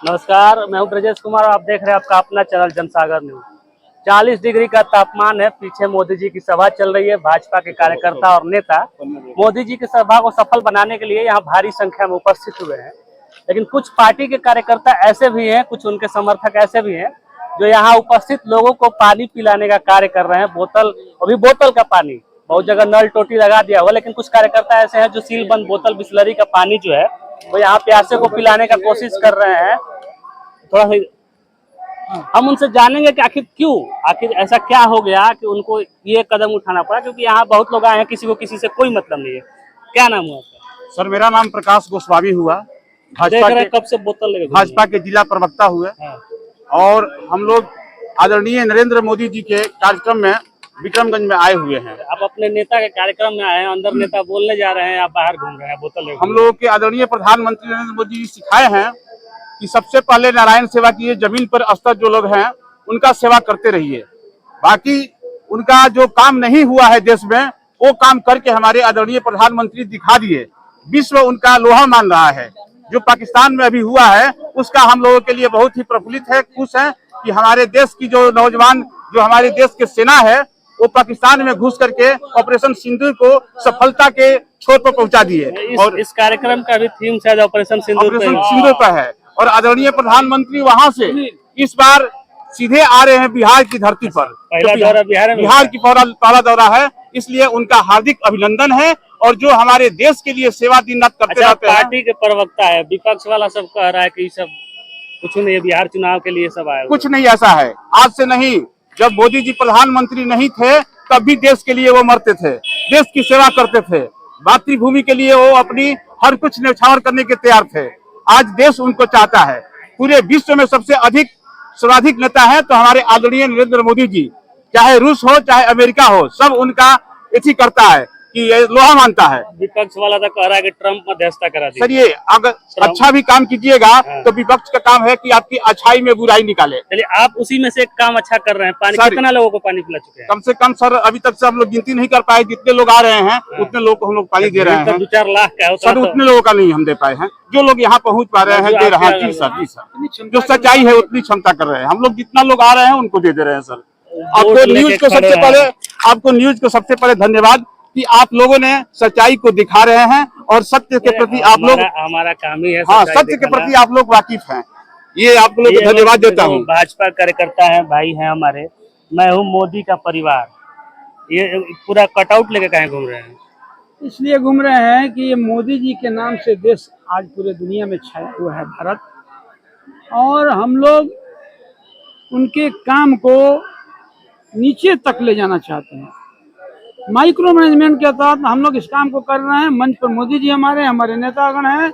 नमस्कार, मैं हूं ब्रजेश कुमार और आप देख रहे हैं आपका अपना चैनल जनसागर न्यूज। 40 डिग्री का तापमान है। पीछे मोदी जी की सभा चल रही है। भाजपा के कार्यकर्ता और नेता मोदी जी की सभा को सफल बनाने के लिए यहाँ भारी संख्या में उपस्थित हुए हैं। लेकिन कुछ पार्टी के कार्यकर्ता ऐसे भी हैं, कुछ उनके समर्थक ऐसे भी हैं जो यहाँ उपस्थित लोगों को पानी पिलाने का कार्य कर रहे हैं। बोतल का पानी, बहुत जगह नल टोटी लगा दिया हुआ, लेकिन कुछ कार्यकर्ता ऐसे हैं जो सीलबंद बोतल बिस्लरी का पानी जो है वो यहाँ प्यासे को पिलाने का कोशिश कर रहे हैं। थोड़ा सा हम उनसे जानेंगे कि आखिर ऐसा क्या हो गया कि उनको ये कदम उठाना पड़ा, क्योंकि यहाँ बहुत लोग आए हैं, किसी को किसी से कोई मतलब नहीं है। क्या नाम हुआ आपका? सर, मेरा नाम प्रकाश गोस्वामी हुआ। कब से बोतल लेके भाजपा के जिला प्रवक्ता हुए। हाँ। और हम लोग आदरणीय नरेंद्र मोदी जी के कार्यक्रम में विक्रमगंज में आए हुए हैं। आप अपने नेता के कार्यक्रम में आए हैं, अंदर नेता बोलने जा रहे हैं, आप बाहर घूम रहे हैं बोतल लेके। हम लोगों के आदरणीय प्रधानमंत्री नरेंद्र मोदी जी सिखाए हैं कि सबसे पहले नारायण सेवा कीजिए, जमीन पर स्तर जो लोग हैं उनका सेवा करते रहिए। बाकी उनका जो काम नहीं हुआ है देश में, वो काम करके हमारे आदरणीय प्रधानमंत्री दिखा दिए। विश्व उनका लोहा मान रहा है। जो पाकिस्तान में अभी हुआ है उसका हम लोगों के लिए बहुत ही प्रफुल्लित है, खुश है कि हमारे देश की जो नौजवान, जो हमारे देश की सेना है, वो पाकिस्तान में घुस करके ऑपरेशन सिंदूर को सफलता के छोर पर पहुंचा दिए। और इस कार्यक्रम का भी थीम शायद ऑपरेशन सिंदूर पर है। और आदरणीय प्रधानमंत्री वहां से इस बार सीधे आ रहे हैं बिहार की धरती पर। पहला दौरा बिहार की पहला दौरा है, इसलिए उनका हार्दिक अभिनंदन है। और जो हमारे देश के लिए सेवा दिन रात करते रहते हैं। पार्टी के प्रवक्ता है, विपक्ष वाला सब कह रहा है कि सब कुछ नहीं, बिहार चुनाव के लिए सब आए। कुछ नहीं ऐसा है, आज से नहीं। जब मोदी जी प्रधानमंत्री नहीं थे तब भी देश के लिए वो मरते थे, देश की सेवा करते थे। मातृभूमि के लिए वो अपनी हर कुछ न्यौछावर करने के तैयार थे। आज देश उनको चाहता है। पूरे विश्व में सबसे सर्वाधिक नेता है तो हमारे आदरणीय नरेंद्र मोदी जी। चाहे रूस हो चाहे अमेरिका हो, सब उनका इसी करता है कि ये लोहा मानता है। विपक्ष वाला तो कह रहा है कि ट्रम्प मध्यस्थता करा दी। सर, ये अगर अच्छा भी काम कीजिएगा तो विपक्ष का काम है कि आपकी अच्छाई में बुराई निकाले। चलिए, आप उसी में से एक काम अच्छा कर रहे हैं। पानी कितना लोगों को पानी पिला चुके हैं? कम से कम सर, अभी तक से हम लोग गिनती नहीं कर पाए। जितने लोग आ रहे हैं उतने लोग को हम लोग पानी दे रहे हैं। 2-4 लाख का होता सर, उतने लोगों का नहीं हम दे पाए हैं। जो लोग यहाँ पहुँच पा रहे हैं दे रहे हैं। जी सर, जो सच्चाई है उतनी क्षमता कर रहे हैं हम लोग। जितना लोग आ रहे हैं उनको दे रहे हैं। सर, आपको न्यूज को सबसे पहले धन्यवाद कि आप लोगों ने सच्चाई को दिखा रहे हैं और सत्य के प्रति आप लोग, हमारा काम ही है। हाँ, सत्य के प्रति आप लोग वाकिफ हैं। ये आप लोगों को धन्यवाद देता हूँ। भाजपा कार्यकर्ता है, भाई है हमारे। मैं हूँ मोदी का परिवार। ये पूरा कटआउट लेके कहीं घूम रहे हैं? इसलिए घूम रहे हैं कि ये मोदी जी के नाम से देश आज पूरे दुनिया में छाया हुआ है, भारत। और हम लोग उनके काम को नीचे तक ले जाना चाहते हैं। माइक्रो मैनेजमेंट के तहत हम लोग इस काम को कर रहे हैं। मंच पर मोदी जी हमारे नेतागण हैं।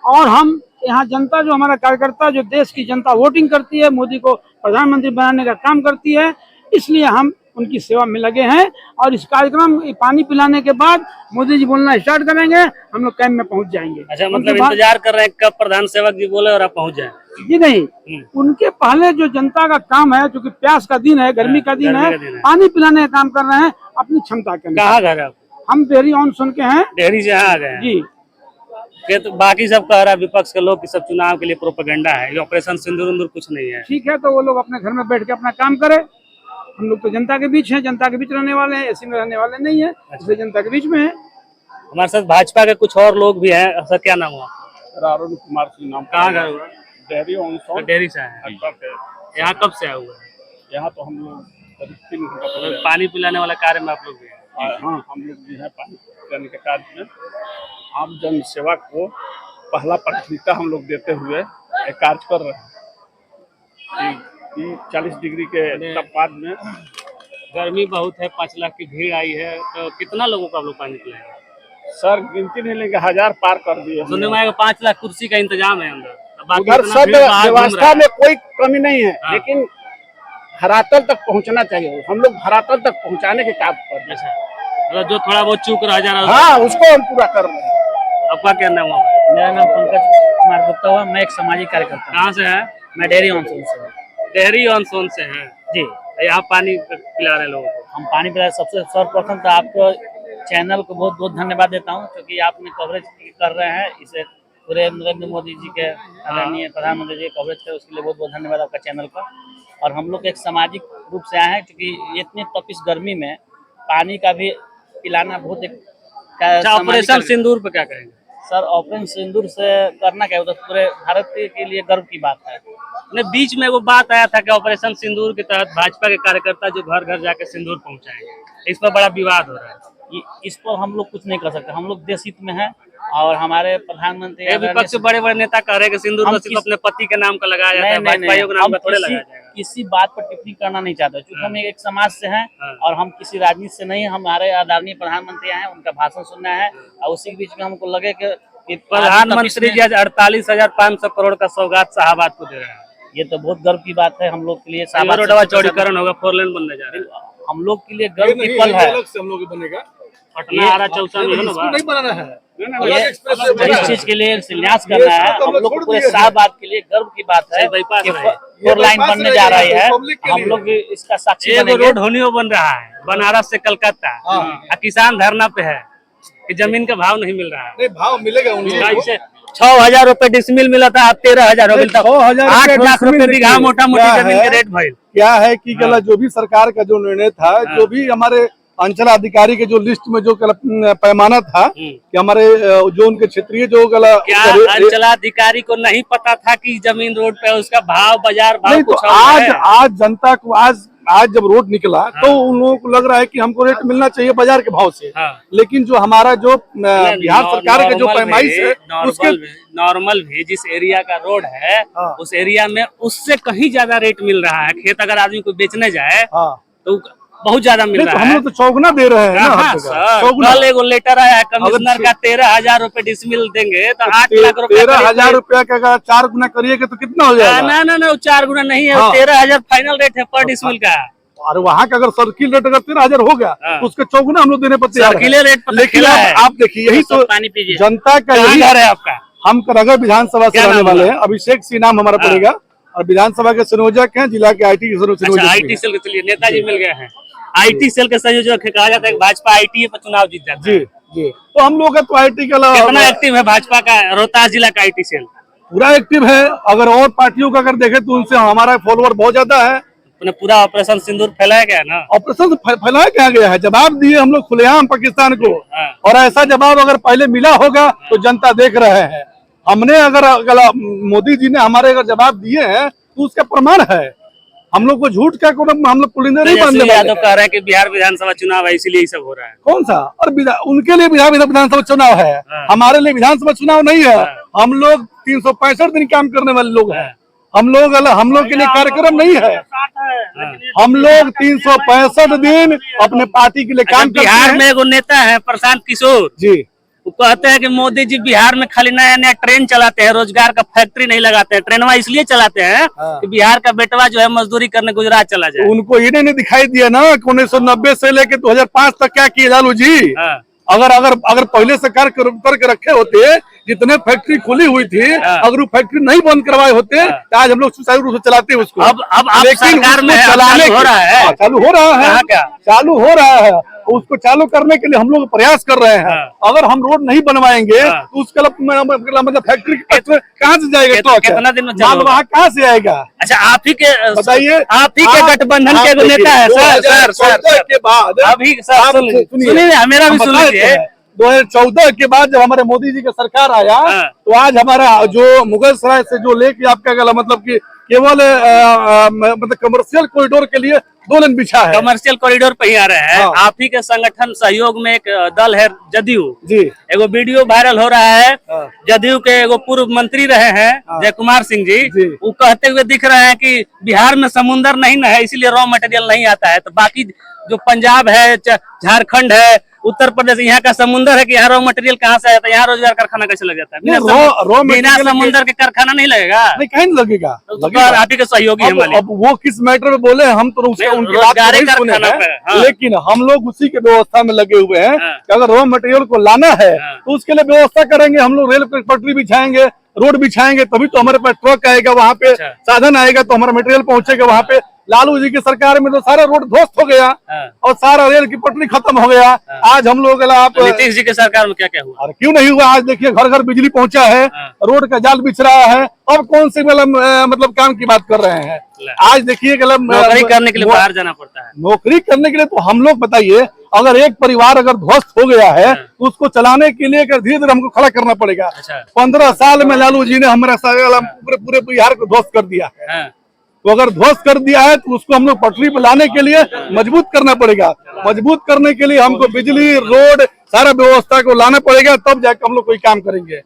और हम यहाँ जनता, जो हमारा कार्यकर्ता, जो देश की जनता वोटिंग करती है, मोदी को प्रधानमंत्री बनाने का काम करती है, इसलिए हम उनकी सेवा में लगे हैं। और इस कार्यक्रम पानी पिलाने के बाद मोदी जी बोलना स्टार्ट करेंगे, हम लोग कैंप में पहुंच जाएंगे। अच्छा, मतलब इंतजार कर रहे हैं कब प्रधान सेवक जी बोले और आप पहुंच जाए? जी नहीं, उनके पहले जो जनता का काम है, क्योंकि प्यास का दिन है, गर्मी का दिन है, पानी पिलाने का काम कर रहे हैं अपनी क्षमता के। कहाँ घर है? हम डेहरी ऑन सुन के हैं। डेहरी से यहाँ आ गए जी। तो बाकी सब कह रहा है विपक्ष के लोग कि सब चुनाव के लिए प्रोपेगेंडा है, ये ऑपरेशन सिंदूर कुछ नहीं है। ठीक है, तो वो लोग अपने घर में बैठ के अपना काम करे। हम लोग तो जनता के बीच हैं, जनता के बीच रहने वाले हैं, एसी में रहने वाले नहीं है, इसलिए जनता के बीच में है। हमारे साथ भाजपा के कुछ और लोग भी हैं। सर, क्या नाम हुआ? अरुण कुमार सिंह नाम। कहाँ घर हुआ? डेहरी से है। यहाँ कब से आए हुए हैं? यहाँ तो हम लोग पानी पिलाने वाला कार्य में आप लोग भी हैं? हाँ, हम लोग भी हैं पानी पिलाने के कार्य में। आम जन सेवा को पहला प्राथमिकता हम लोग देते हुए एक कार्य कर रहे हैं। 40 डिग्री के तापमान में गर्मी बहुत है, 5 लाख की भीड़ आई है, तो कितना लोगों को आप लोग पानी पिलाएंगे? सर, गिनती नहीं लेंगे, 1000 पार कर दिए। सुनने में आएगा 5 लाख कुर्सी का इंतजाम है अंदर। उधर सब व्यवस्था में कोई कमी नहीं है। हाँ। लेकिन धरातल तक पहुंचना चाहिए। हम लोग धरातल तक पहुंचाने के काम कर रहे हैं। जो थोड़ा बहुत चूक रह जा रहा है, हाँ, उसको हम पूरा कर रहे हैं। आपका क्या नाम हुआ? मेरा नाम पंकज कुमार गुप्ता हुआ। मैं एक सामाजिक कार्यकर्ता। कहाँ से है? मैं डेहरी ऑन सोन से। डेहरी ऑन सोन से है जी। यहाँ पानी पिला रहे लोगों को? हम पानी पिला। सबसे सर्वप्रथम तो आपको चैनल को बहुत बहुत धन्यवाद देता हूँ, क्योंकि आपने कवरेज कर रहे हैं। इसे पूरे नरेंद्र मोदी जी के आदरणीय प्रधानमंत्री जी कवरेज करे, उसके लिए बहुत बहुत धन्यवाद आपका चैनल का। और हम लोग एक सामाजिक रूप से आए हैं, क्योंकि इतनी तपिश गर्मी में पानी का भी पिलाना बहुत एक ऑपरेशन सिंदूर पे क्या कहेंगे? सर, ऑपरेशन सिंदूर से करना क्या होता है, पूरे भारत के लिए गर्व की बात है। ने बीच में वो बात आया था कि ऑपरेशन सिंदूर के तहत भाजपा के कार्यकर्ता जो घर घर जाके सिंदूर पहुंचाएंगे, इस पर बड़ा विवाद हो रहा है। इस पर हम लोग कुछ नहीं कर सकते, हम लोग देश हित में हैं। और हमारे प्रधानमंत्री विपक्ष के बड़े बड़े नेता कह रहे हैं कि सिंदूर सिर्फ अपने पति के नाम का लगाया जाता है, भाजपाइयों के नाम का थोड़े लगाया जाएगा। किसी बात पर टिप्पणी करना नहीं चाहते, क्योंकि हम एक समाज से हैं और हम किसी राजनीति से नहीं। हमारे आदरणीय प्रधानमंत्री आए हैं, उनका भाषण सुनना है, और उसी के बीच में हमको लगे कि प्रधानमंत्री जी आज 48,500 करोड़ का सौगात शाहबाद को दे रहे हैं। ये तो बहुत गर्व की बात है हम लोग के लिए। रोडवा चौड़ीकरण होगा, 4 लेन बनने जा रहे हैं, हम लोग के लिए गर्व की पल है। हम लोग बनेगा पटना आरा चौसा में नहीं बनाना है, इस चीज के लिए शिलान्यास करना है हम लोग को। पूरे शाहबाद के लिए गर्व की बात है कि 4 लाइन बनने जा रही है, हम लोग भी इसका साक्षी बनेंगे। रोड होनियो बन रहा है बनारस से कलकत्ता, और किसान धरना पे है कि जमीन का भाव नहीं मिल रहा है। नहीं भाव मिलेगा उनको। 6,000 रुपए डिसमिल मिला था, अब 13,000 हो गया। 8 लाख रुपए बीघा मोटा मोटी जमीन के रेट भाई क्या है कि गला जो भी सरकार का जो निर्णय था, जो भी हमारे अंचल अधिकारी के जो लिस्ट में जो पैमाना था कि हमारे जो उनके क्षेत्रीय जो गला क्या अंचलाधिकारी को नहीं पता था कि जमीन रोड पे उसका भाव बाजार भाव तो आज जनता को आज जब रोड निकला तो उन लोगों को लग रहा है कि हमको रेट मिलना चाहिए बाजार के भाव से। लेकिन जो हमारा जो बिहार सरकार का जो पैमाइश है उसके नॉर्मल भी जिस एरिया का रोड है उस एरिया में उससे कहीं ज्यादा रेट मिल रहा है। खेत अगर आदमी को बेचने जाए तो बहुत ज्यादा मिल रहा है। हम लोग तो चौगुना दे रहे हैं ना सर। कल एगो लेटर आया है कमिश्नर का 13,000 रुपए डिसमिल देंगे तो 8 लाख रुपए। 13,000 रुपया का अगर 4 गुना करिएगा तो कितना हो जाएगा? ना 4 गुना नहीं है, 13,000 फाइनल रेट है पर डिसमिल का। और वहाँ का अगर सर्किल रेट अगर 13,000 हो गया तो उसके चौगुना हम लोग देने पड़ते हैं रेट। लेकिन आप देखिए यही तो जनता का यही है आपका। हम करगढ़ विधानसभा से आने वाले हैं, अभिषेक सिंह नाम हमारा पड़ेगा, और विधानसभा के संयोजक हैं जिला के IT IT सेल के। चलिए नेताजी मिल गए हैं, IT सेल के संयोजक कहा जाता है भाजपा IT पर चुनाव जीत जाता है। जी तो हम लोग का तो IT का कितना एक्टिव है भाजपा का रोहतास जिला का IT सेल? पूरा एक्टिव है। अगर और पार्टियों का अगर देखें तो उनसे हमारा फॉलोअर बहुत ज्यादा है। पूरा ऑपरेशन सिंदूर फैलाया गया ना? ऑपरेशन फैलाया क्या गया है, जवाब दिए हम लोग खुलेआम पाकिस्तान को। और ऐसा जवाब अगर पहले मिला होगा तो जनता देख रहे हैं। हमने अगर मोदी जी ने हमारे अगर जवाब दिए हैं तो उसका प्रमाण है। हम लोग को झूठ क्या हम लोग पुलिंदे नहीं बांधने वाले। यादव कह रहे हैं कि बिहार विधानसभा चुनाव है इसीलिए ये सब हो रहा है। कौन सा? और उनके लिए बिहार विधानसभा चुनाव है, हमारे लिए विधानसभा चुनाव नहीं है। हम लोग 365 दिन काम करने वाले लोग हैं। हम लोग के लिए कार्यक्रम नहीं है। हम लोग 365 दिन अपने पार्टी के लिए काम करते हैं। बिहार में एगो नेता है प्रशांत किशोर जी, वो कहते हैं कि मोदी जी बिहार में खाली नया नया ट्रेन चलाते हैं, रोजगार का फैक्ट्री नहीं लगाते हैं। ट्रेनवा इसलिए चलाते हैं कि बिहार का बेटवा जो है मजदूरी करने गुजरात चला जाए। उनको ये नहीं दिखाई दिया ना कि 1990 से लेके 2005 तक क्या किए लालू जी। अगर पहले से करके रखे होते, जितने फैक्ट्री खुली हुई थी, अगर वो फैक्ट्री नहीं बंद करवाए होते तो आज हम लोग सुचारू रूप से चलाते उसको। अब लेकिन सरकार में चलाने हो रहा है, चालू हो रहा है उसको चालू करने के लिए हम लोग प्रयास कर रहे हैं। अगर हम रोड नहीं बनवाएंगे तो उसका मतलब फैक्ट्री कहाँ से जाएगा? तो कितना दिन में वहाँ कहाँ से आएगा? अच्छा, आप ही के बताइए, आप ही के गठबंधन के नेता है सर के बाद अभी सुनिए मेरा भी सुन लीजिए। 2014 के बाद जब हमारे मोदी जी का सरकार आया तो आज हमारा जो मुगल सराय से जो लेके आपका गला मतलब कि केवल मतलब कमर्शियल कॉरिडोर के लिए 2 लेन बिछा है। कमर्शियल कॉरिडोर पे ही आ रहे हैं। आप ही के संगठन सहयोग में एक दल है जदयू जी, एगो वीडियो वायरल हो रहा है। जदयू के एगो पूर्व मंत्री रहे हैं जय कुमार सिंह जी, वो कहते हुए दिख रहे हैं कि बिहार में समुंदर नहीं न है इसलिए रॉ मटेरियल नहीं आता है। तो बाकी जो पंजाब है, झारखंड है, उत्तर प्रदेश, यहाँ का समुंदर है कि यहाँ रॉ मटेरियल कहाँ से आता है? यहाँ रोजगार कारखाना कैसे लग जाता है? बिना समुंदर के कारखाना नहीं लगेगा। नहीं, कहीं नहीं लगेगा। आप ही के सहयोगी हैं। अब वो किस मैटर में बोले हम तो उनकी बात नहीं सुने हैं, लेकिन हम लोग उसी के व्यवस्था में लगे हुए हैं कि अगर रॉ मटेरियल को लाना है तो उसके लिए व्यवस्था करेंगे। हम लोग रेल पटरी बिछाएंगे, रोड बिछाएंगे, तभी तो हमारे पास ट्रक आएगा, वहाँ पे साधन आएगा तो हमारा मटेरियल पहुंचेगा वहाँ पे। लालू जी की सरकार में तो सारा रोड ध्वस्त हो गया और सारा रेल की पटरी खत्म हो गया। आज हम लोग आप नीतीश जी के सरकार में क्या क्या हुआ? और क्यों नहीं हुआ? आज देखिए घर घर बिजली पहुंचा है, रोड का जाल बिछ रहा है। अब कौन सी मतलब काम की बात कर रहे हैं? आज देखिए नौकरी करने के लिए बाहर जाना पड़ता है। नौकरी करने के लिए तो हम लोग बताइए, अगर एक परिवार अगर ध्वस्त हो गया है तो उसको चलाने के लिए धीरे धीरे हमको खड़ा करना पड़ेगा। 15 साल में लालू जी ने हमारा पूरे बिहार को ध्वस्त कर दिया है। तो अगर ध्वस्त कर दिया है तो उसको हम लोग पटरी पर लाने के लिए मजबूत करना पड़ेगा। मजबूत करने के लिए हमको बिजली, रोड, सारा व्यवस्था को लाना पड़ेगा, तब जाकर हम लोग कोई काम करेंगे।